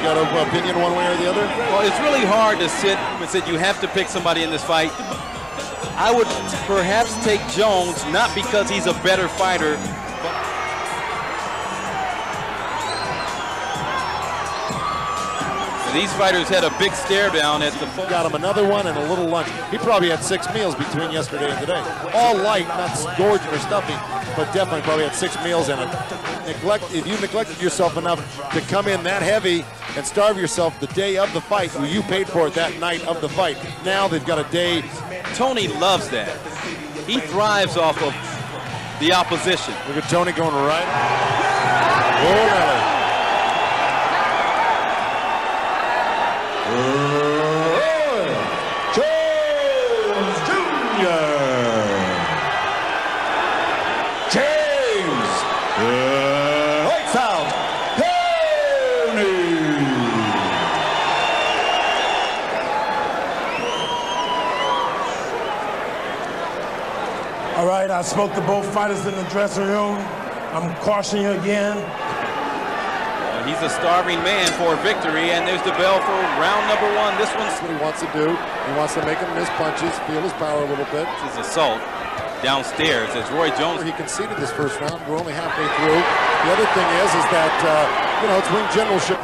got an opinion one way or the other? Well, it's really hard to sit and say you have to pick somebody in this fight. I would perhaps take Jones, not because he's a better fighter, these fighters had a big stare down at the phone. Got him another one and a little lunch. He probably had 6 meals between yesterday and today. All light, not gorging or stuffy, but definitely probably had 6 meals in it. If you neglected yourself enough to come in that heavy and starve yourself the day of the fight, you paid for it that night of the fight. Now they've got a day. Toney loves that. He thrives off of the opposition. Look at Toney going right. Oh, Jones Jr. James, lights out, Toney. All right, I spoke to both fighters in the dressing room. I'm cautioning you again. He's a starving man for victory, and there's the bell for round number 1. This one's what he wants to do. He wants to make him miss punches, feel his power a little bit. This is assault downstairs as Roy Jones. He conceded this first round. We're only halfway through. The other thing is that, it's ring generalship.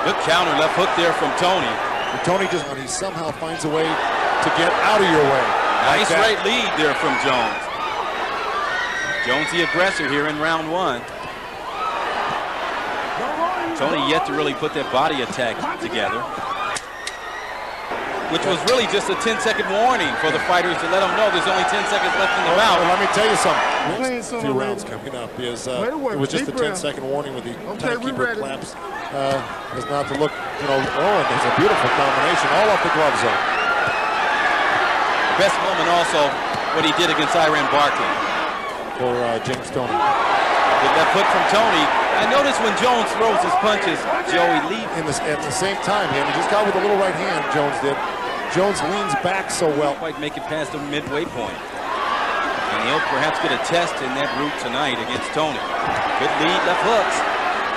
Good counter left hook there from Toney. And Toney he somehow finds a way to get out of your way. Nice right lead there from Jones. Jones the aggressor here in round 1. Toney yet to really put that body attack together, which was really just a 10-second warning for the fighters to let them know there's only 10 seconds left in the bout. Well, let me tell you something. A few rounds coming up is it was just a 10-second warning with the timekeeper claps. Is not to look, and there's a beautiful combination all off the glove zone. Best moment also what he did against Iran Barkley. For James Toney. Good left hook from Toney. I noticed when Jones throws his punches, Joey leaves. At the same time, he just got with a little right hand, Jones did. Jones leans back so well. Quite make it past the midway point. And he'll perhaps get a test in that route tonight against Toney. Good lead, left hooks.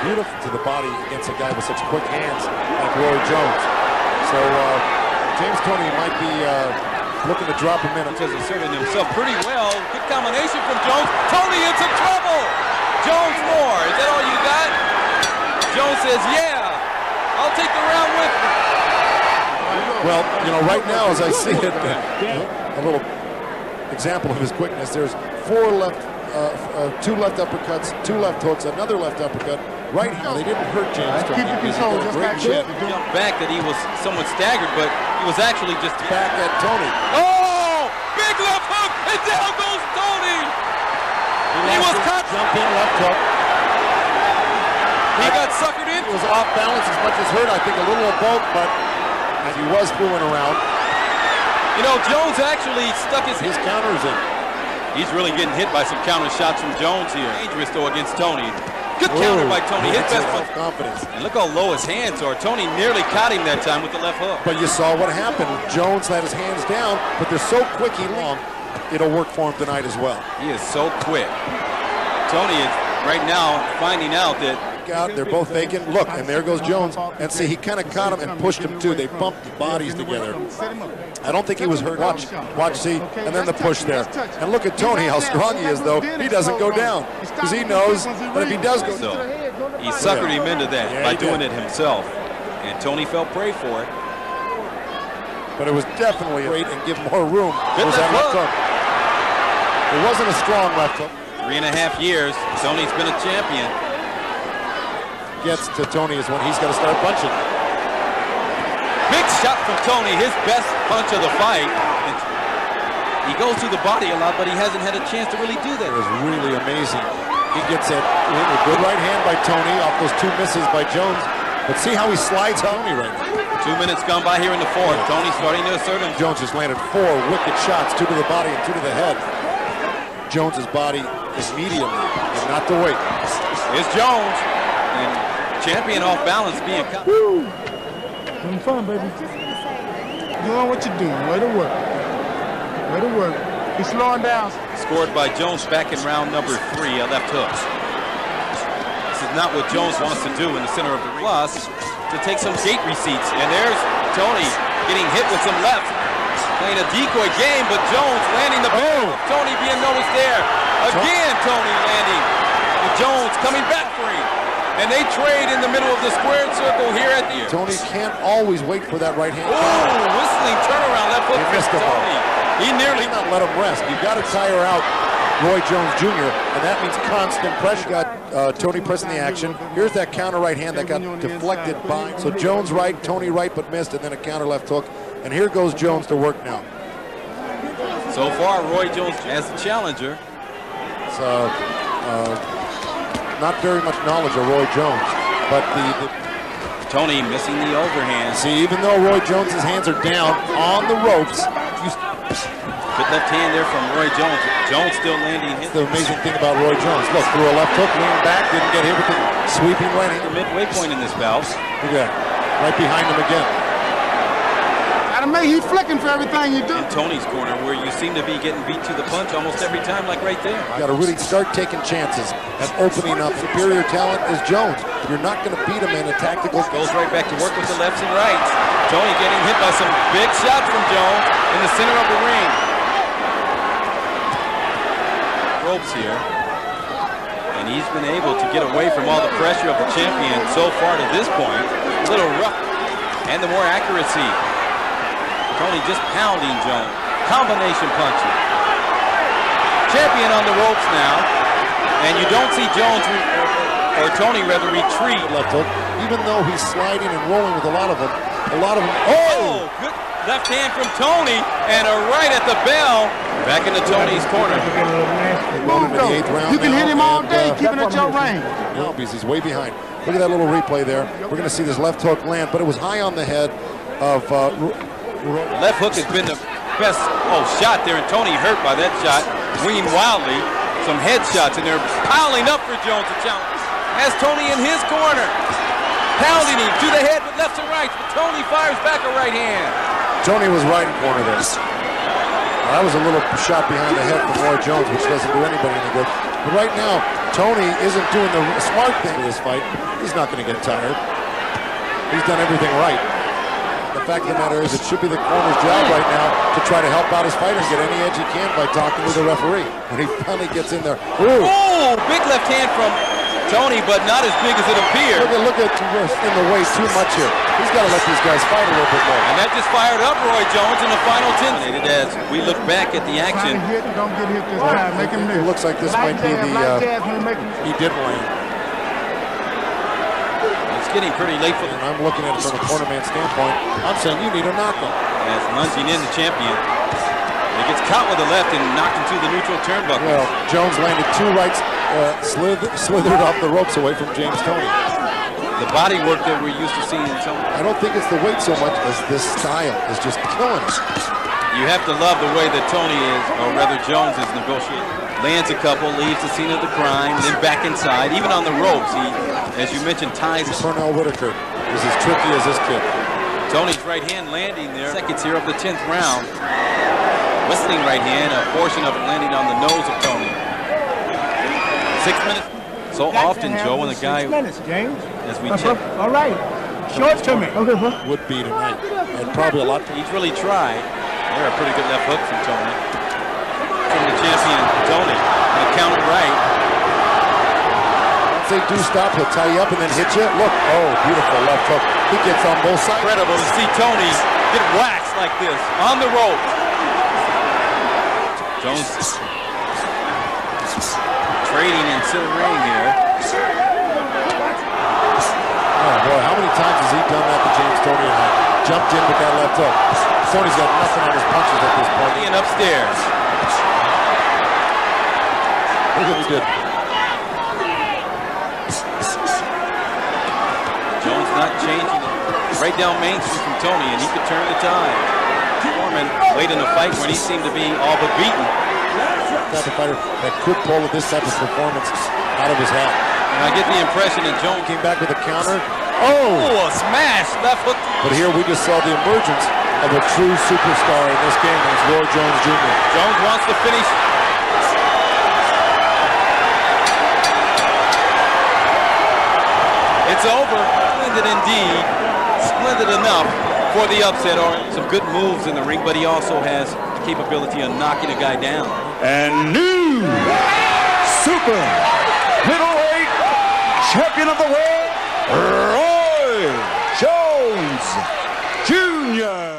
Beautiful to the body against a guy with such quick hands like Roy Jones. So James Toney might be looking to drop him in. Has asserted himself pretty well. Good combination from Jones. Toney in some trouble. Jones more. Is that all you got? Jones says, yeah, I'll take the round with me. Well, right now as I see it, a little example of his quickness, there's 4 left, 2 left uppercuts, 2 left hooks, another left uppercut. Right now, they didn't hurt James Toney. Great chin. Jumped back that he was somewhat staggered, but he was actually just back at Toney. Oh, big left hook, and down goes Toney. He was cut. Jump in, left hook. He got suckered in. He was off balance as much as hurt. I think a little of both, but he was fooling around. Jones actually stuck his counters in. He's really getting hit by some counter shots from Jones here. Dangerous though against Toney. Good counter by Toney. His best confidence. And look how low his hands are. Toney nearly caught him that time with the left hook. But you saw what happened. Jones had his hands down, but they're so quick he long. It'll work for him tonight as well. He is so quick. Toney is right now finding out that they're both vacant. Look, and there goes Jones. And see, he kind of caught him and pushed him too. They bumped the bodies together. I don't think he was hurt. Watch, see, and then the push there. And look at Toney, how strong he is, though. He doesn't go down because he knows that if he does go down, he suckered him into that by doing it himself. And Toney fell prey for it. But it was definitely great and give more room. Good left hook. It wasn't a strong left hook. 3.5 years, Toney's been a champion. Gets to Toney is when he's got to start punching. Big shot from Toney, his best punch of the fight. He goes through the body a lot, but he hasn't had a chance to really do that. It was really amazing. He gets it with a good right hand by Toney off those 2 misses by Jones. But see how he slides Toney right now. 2 minutes gone by here in the 4th. Toney starting to assert him. Jones just landed 4 wicked shots, 2 to the body and 2 to the head. Jones's body is medium and not the weight. Here's Jones. And champion off balance being caught. Woo! Having fun, baby. Doing what you're doing. Way to work. Way to work. He's slowing down. Scored by Jones back in round number 3, left hooks. is not what Jones wants to do in the center of the ring. Plus, to take some gate receipts. And there's Toney getting hit with some left. Playing a decoy game, but Jones landing the ball. Toney being noticed there. Again, Toney landing. And Jones coming back for him. And they trade in the middle of the squared circle here at the... Toney can't always wait for that right hand. Oh, whistling turnaround left hook for Toney. He nearly... not let him rest. You've got to tire out Roy Jones Jr., and that means constant pressure. Got Toney pressing the action. Here's that counter right hand that got deflected by. So Jones right, Toney right, but missed, and then a counter left hook. And here goes Jones to work now. So far, Roy Jones as the challenger. So, not very much knowledge of Roy Jones, but the Toney missing the overhand. See, even though Roy Jones's hands are down on the ropes, good left hand there from Roy Jones. Jones still landing hits. The amazing thing about Roy Jones, look, threw a left hook, leaned back, didn't get hit with the sweeping right hand. The midway point in this bout. Look at that, right behind him again. He's flicking for everything you do. In Toney's corner, where you seem to be getting beat to the punch almost every time, like right there. You got to really start taking chances at opening up. Superior talent is Jones. You're not going to beat him in a tactical. Goes right back to work with the lefts and rights. Toney getting hit by some big shots from Jones in the center of the ring. Ropes here. And he's been able to get away from all the pressure of the champion so far to this point. A little rough. And the more accuracy. Toney just pounding Jones. Combination punching. Champion on the ropes now. And you don't see Jones, or Toney rather, retreat. Left hook. Even though he's sliding and rolling with a lot of them. Oh! Good left hand from Toney. And a right at the bell. Back into Toney's corner. You can hit him all day, keeping at your range. No, because he's way behind. Look at that little replay there. We're going to see this left hook land, but it was high on the head of... left hook has been the best shot there, and Toney hurt by that shot. Swinging wildly. Some headshots, and they're piling up for Jones to challenge. Has Toney in his corner. Pounding him to the head with lefts and rights, but Toney fires back a right hand. Toney was right in corner there. That was a little shot behind the head from Roy Jones, which doesn't do anybody any good. But right now, Toney isn't doing the smart thing in this fight. He's not going to get tired. He's done everything right. The fact of the matter is, it should be the corner's job right now to try to help out his fighter and get any edge he can by talking to the referee. When he finally gets in there. Ooh. Oh, big left hand from Toney, but not as big as it appeared. Look at in the way too much here. He's got to let these guys fight a little bit more. And that just fired up Roy Jones in the final 10. As we look back at the action. Don't get hit this time. Make him It looks like this might be the... he did land. It's getting pretty late for And I'm looking at it from a corner man standpoint. I'm saying you need to knock him. As lunging in the champion. He gets caught with the left and knocked into the neutral turnbuckle. Well, Jones landed two rights, slithered off the ropes away from James Toney. The body work that we're used to seeing in Toney. I don't think it's the weight so much as this style is just killing us. You have to love the way that Toney is, or rather Jones is negotiating. Lands a couple, leaves the scene of the crime, then back inside. Even on the ropes, he, as you mentioned, ties. Pernell Whitaker is as tricky as this kid. Tony's right hand landing there. Seconds here of the 10th round. Whistling right hand, a portion of it landing on the nose of Toney. 6 minutes. So often, Joe, when the guy, 6 minutes, James. as we check, All right. Show it to me. Okay, would be tonight. And probably a lot. he's really tried. There, a pretty good left hook from Toney. From the champion, Toney. And a counter right. Once they do stop, he'll tie you up and then hit you. Look, oh, beautiful left hook. He gets on both sides. Incredible to see Toney get waxed like this on the rope. Jones trading into the ring here. Oh boy, how many times has he done that to James Toney and jumped in with that left hook? Toney's got nothing on his punches at this point. And upstairs. Look at what he did. Jones not changing it. Right down Main Street from Toney, and he could turn the tide. Foreman late in the fight when he seemed to be all but beaten. Type of fighter that could pull this type of performance out of his hat. And I get the impression that Jones Came back with a counter. oh, a smash left hook. But here we just saw the emergence of a true superstar in this game, and it's Roy Jones Jr. Jones wants to finish. it's over. Splendid indeed. Splendid enough for the upset. Or some good moves in the ring, but he also has the capability of knocking a guy down. And new super middleweight champion of the world, Roy Jones Jr.